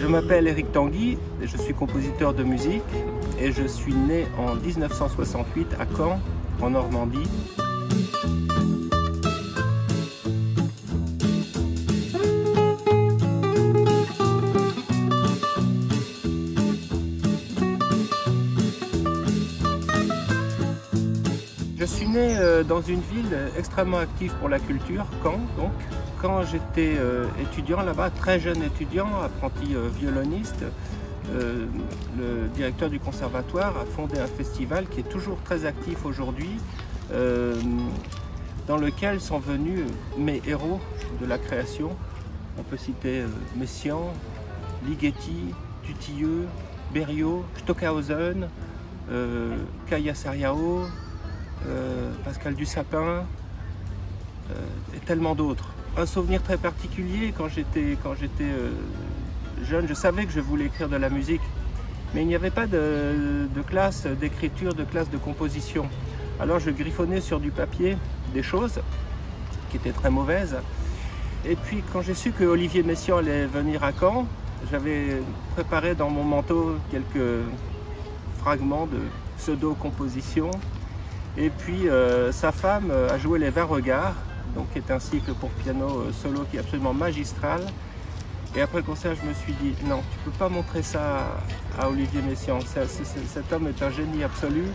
Je m'appelle Éric Tanguy, je suis compositeur de musique et je suis né en 1968 à Caen, en Normandie. Je suis né dans une ville extrêmement active pour la culture, Caen donc. Quand j'étais étudiant là-bas, très jeune étudiant, apprenti violoniste, le directeur du conservatoire a fondé un festival qui est toujours très actif aujourd'hui, dans lequel sont venus mes héros de la création. On peut citer Messiaen, Ligeti, Dutilleux, Berriot, Stockhausen, Kaya Sariao, Pascal Dussapin et tellement d'autres. Un souvenir très particulier, quand j'étais jeune, je savais que je voulais écrire de la musique, mais il n'y avait pas de classe d'écriture, de classe de composition. Alors je griffonnais sur du papier des choses qui étaient très mauvaises. Et puis quand j'ai su que Olivier Messiaen allait venir à Caen, j'avais préparé dans mon manteau quelques fragments de pseudo-composition. Et puis sa femme a joué Les 20 regards, donc qui est un cycle pour piano solo qui est absolument magistral. Et après le concert, je me suis dit, non, tu peux pas montrer ça à Olivier Messiaen. Cet homme est un génie absolu.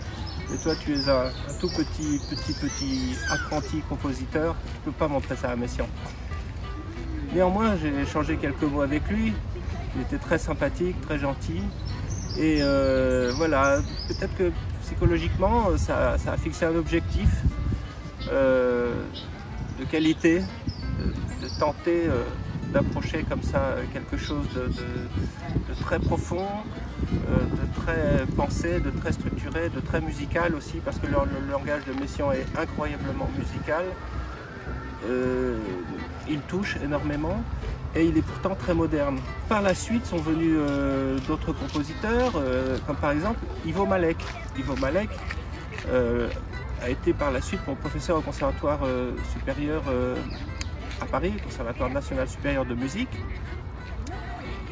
Et toi, tu es un tout petit apprenti compositeur. Tu peux pas montrer ça à Messiaen. Néanmoins, j'ai échangé quelques mots avec lui. Il était très sympathique, très gentil. Et voilà, peut-être que psychologiquement, ça a fixé un objectif de qualité, de tenter d'approcher comme ça quelque chose de très profond, de très pensé, de très structuré, de très musical aussi, parce que le langage de Messiaen est incroyablement musical. Il touche énormément et il est pourtant très moderne. Par la suite sont venus d'autres compositeurs, comme par exemple Ivo Malek. Ivo Malek a été par la suite mon professeur au conservatoire supérieur à Paris, conservatoire national supérieur de musique.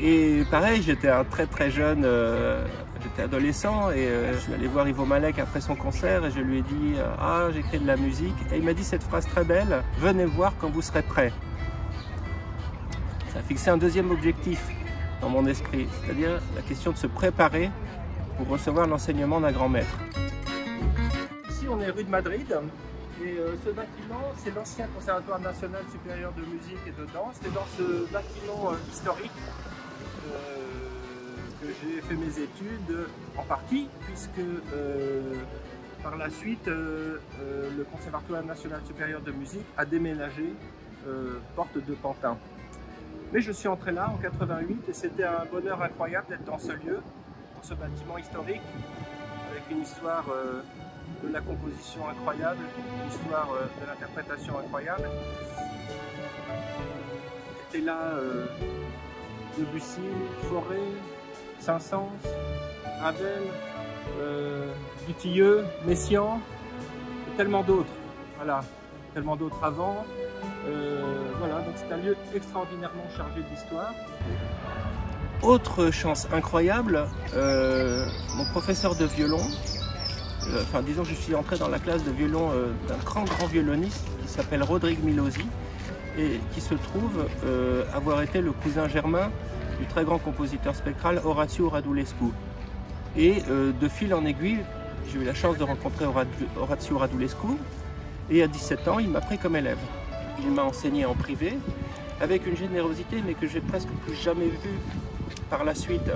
Et pareil, j'étais un très jeune, j'étais adolescent et je suis allé voir Ivo Malek après son concert et je lui ai dit « Ah, j'écris de la musique » et il m'a dit cette phrase très belle « Venez voir quand vous serez prêt ». Ça a fixé un deuxième objectif dans mon esprit, c'est-à-dire la question de se préparer pour recevoir l'enseignement d'un grand maître. Ici, on est rue de Madrid et ce bâtiment, c'est l'ancien Conservatoire national supérieur de musique et de danse. C'est dans ce bâtiment historique que j'ai fait mes études en partie, puisque par la suite, le Conservatoire national supérieur de musique a déménagé porte de Pantin. Mais je suis entré là en 88 et c'était un bonheur incroyable d'être dans ce lieu, dans ce bâtiment historique, avec une histoire de la composition incroyable, une histoire de l'interprétation incroyable. J'étais là, Debussy, Fauré, Saint-Saëns, Ravel, Dutilleux, Messiaen, et tellement d'autres. Voilà, tellement d'autres avant. Voilà, donc c'est un lieu extraordinairement chargé d'histoire. Autre chance incroyable, mon professeur de violon, enfin disons que je suis entré dans la classe de violon d'un grand violoniste qui s'appelle Rodrigue Milozzi et qui se trouve avoir été le cousin germain du très grand compositeur spectral Orazio Radulescu. Et de fil en aiguille, j'ai eu la chance de rencontrer Orazio Radulescu et à 17 ans, il m'a pris comme élève. Il m'a enseigné en privé avec une générosité mais que j'ai presque plus jamais vue par la suite.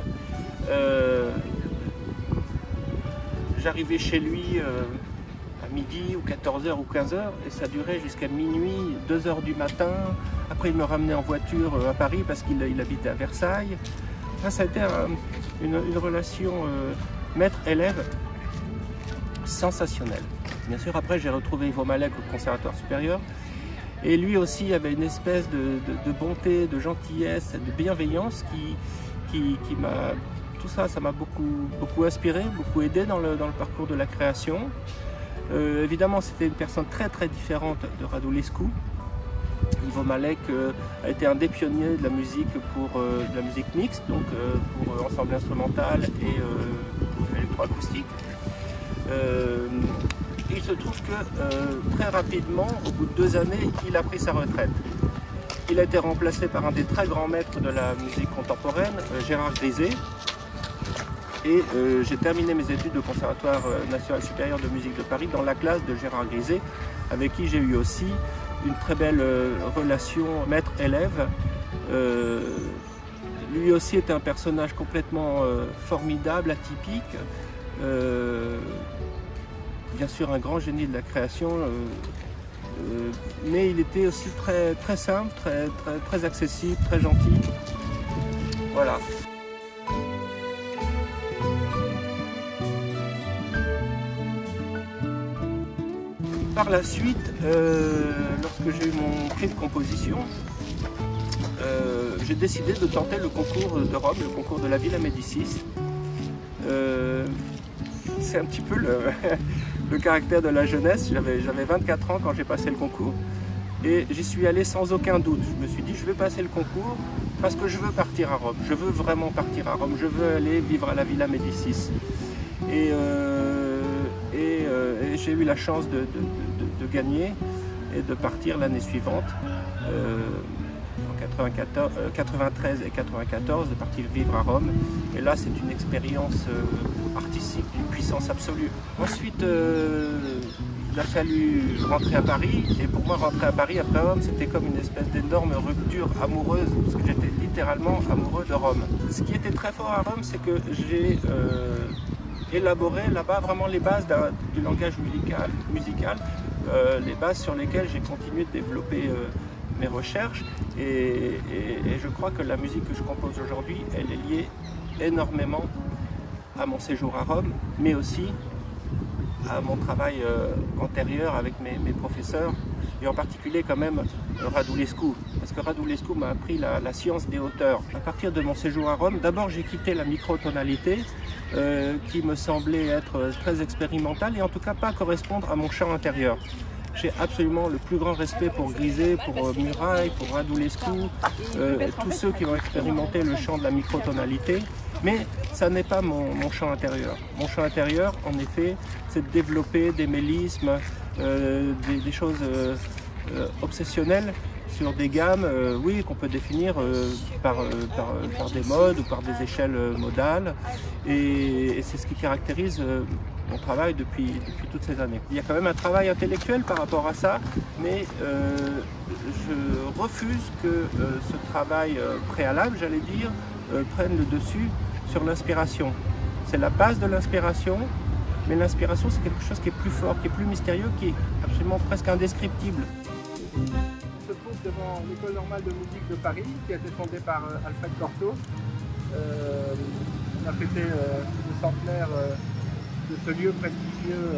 J'arrivais chez lui à midi ou 14h ou 15h et ça durait jusqu'à minuit, 2h du matin. Après il me ramenait en voiture à Paris parce qu'il habitait à Versailles. Enfin, ça a été une relation maître-élève sensationnelle. Bien sûr après j'ai retrouvé Ivo Malek au Conservatoire supérieur. Et lui aussi avait une espèce de bonté, de gentillesse, de bienveillance qui m'a... Tout ça, ça m'a beaucoup inspiré, beaucoup aidé dans le parcours de la création. Évidemment, c'était une personne très différente de Radulescu. Ivo Malek a été un des pionniers de la musique pour de la musique mixte, donc pour ensemble instrumental et électroacoustique. Il se trouve que très rapidement, au bout de 2 années, il a pris sa retraite. Il a été remplacé par un des très grands maîtres de la musique contemporaine, Gérard Grisey. Et j'ai terminé mes études au Conservatoire national supérieur de musique de Paris dans la classe de Gérard Grisey, avec qui j'ai eu aussi une très belle relation maître-élève. Lui aussi était un personnage complètement formidable, atypique. Bien sûr un grand génie de la création, mais il était aussi très simple, très accessible, très gentil. Voilà. Par la suite, lorsque j'ai eu mon prix de composition, j'ai décidé de tenter le concours de Rome, le concours de la Villa Médicis. C'est un petit peu le caractère de la jeunesse. J'avais 24 ans quand j'ai passé le concours et j'y suis allé sans aucun doute. Je me suis dit je vais passer le concours parce que je veux partir à Rome. Je veux vraiment partir à Rome. Je veux aller vivre à la Villa Médicis. Et j'ai eu la chance de gagner et de partir l'année suivante, en 93 et 94, de partir vivre à Rome. Et là, c'est une expérience artistique d'une puissance absolue. Ensuite, il a fallu rentrer à Paris. Et pour moi, rentrer à Paris après Rome, c'était comme une espèce d'énorme rupture amoureuse, parce que j'étais littéralement amoureux de Rome. Ce qui était très fort à Rome, c'est que j'ai élaboré là-bas vraiment les bases du langage musical, les bases sur lesquelles j'ai continué de développer mes recherches et je crois que la musique que je compose aujourd'hui, elle est liée énormément à mon séjour à Rome, mais aussi à mon travail antérieur avec mes professeurs, et en particulier quand même Radulescu, parce que Radulescu m'a appris la science des hauteurs. À partir de mon séjour à Rome, d'abord j'ai quitté la microtonalité qui me semblait être très expérimentale et en tout cas pas correspondre à mon champ intérieur. J'ai absolument le plus grand respect pour Grisey, pour Murail, pour Radulescu, tous ceux qui ont expérimenté le champ de la microtonalité, mais ça n'est pas mon champ intérieur. Mon champ intérieur, en effet, c'est de développer des mélismes, des choses obsessionnelles sur des gammes, oui, qu'on peut définir par des modes ou par des échelles modales, et c'est ce qui caractérise mon travail depuis toutes ces années. Il y a quand même un travail intellectuel par rapport à ça, mais je refuse que ce travail préalable, j'allais dire, prenne le dessus sur l'inspiration. C'est la base de l'inspiration, mais l'inspiration c'est quelque chose qui est plus fort, qui est plus mystérieux, qui est absolument presque indescriptible. On se trouve devant l'école normale de musique de Paris, qui a été fondée par Alfred Cortot. On a fêté le centenaire de ce lieu prestigieux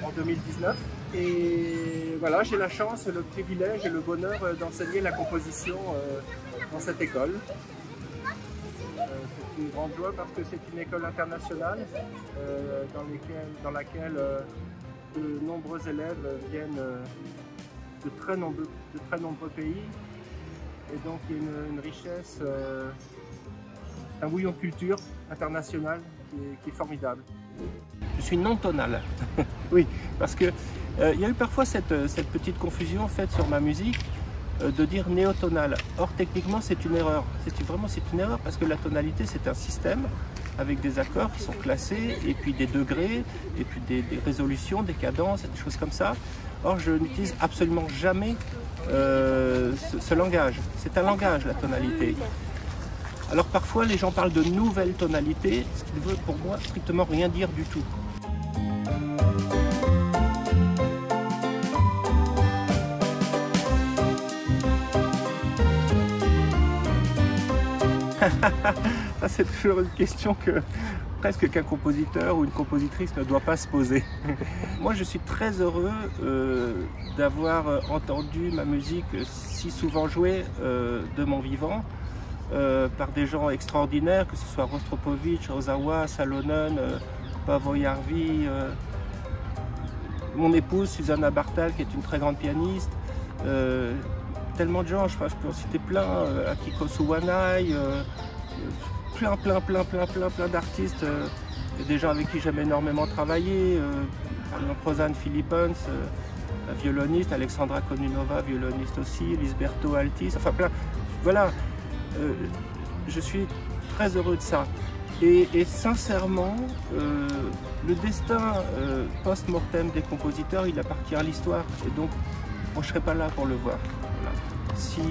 en 2019. Et voilà, j'ai la chance, le privilège et le bonheur d'enseigner la composition dans cette école. C'est une grande joie parce que c'est une école internationale dans laquelle de nombreux élèves viennent de très nombreux pays. Et donc il y a une richesse, un bouillon de culture international qui est formidable. Je suis non tonal. Oui, parce que il y a eu parfois cette petite confusion faite sur ma musique de dire néotonal. Or techniquement c'est une erreur. C'est une erreur parce que la tonalité c'est un système avec des accords qui sont classés et puis des degrés et puis des résolutions, des cadences, des choses comme ça. Or je n'utilise absolument jamais ce langage. C'est un langage la tonalité. Alors parfois les gens parlent de nouvelles tonalités, ce qui ne veut pour moi strictement rien dire du tout. Ça c'est toujours une question que presque qu'un compositeur ou une compositrice ne doit pas se poser. Moi je suis très heureux d'avoir entendu ma musique si souvent jouée de mon vivant. Par des gens extraordinaires, que ce soit Rostropovitch, Ozawa, Salonen, Paavo Järvi, mon épouse Susanna Bartal qui est une très grande pianiste, Tellement de gens, je peux en citer plein, Akiko Suwanai, plein d'artistes, des gens avec qui j'aime énormément travailler, par exemple Rosanne Philippons, violoniste, Alexandra Konunova, violoniste aussi, Lisberto Altis, enfin plein, voilà, je suis très heureux de ça. Et sincèrement, le destin post-mortem des compositeurs, il appartient à l'histoire, et donc moi, je ne serai pas là pour le voir. Voilà. Si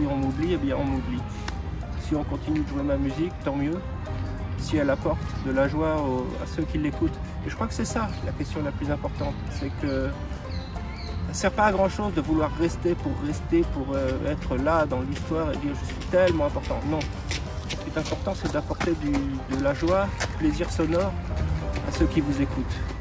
on m'oublie, eh bien on m'oublie. Si on continue de jouer ma musique, tant mieux. Si elle apporte de la joie à ceux qui l'écoutent. Et je crois que c'est ça la question la plus importante. C'est que ça ne sert pas à grand chose de vouloir rester, pour être là dans l'histoire et dire je suis tellement important. Non. Ce qui est important, c'est d'apporter de la joie, du plaisir sonore à ceux qui vous écoutent.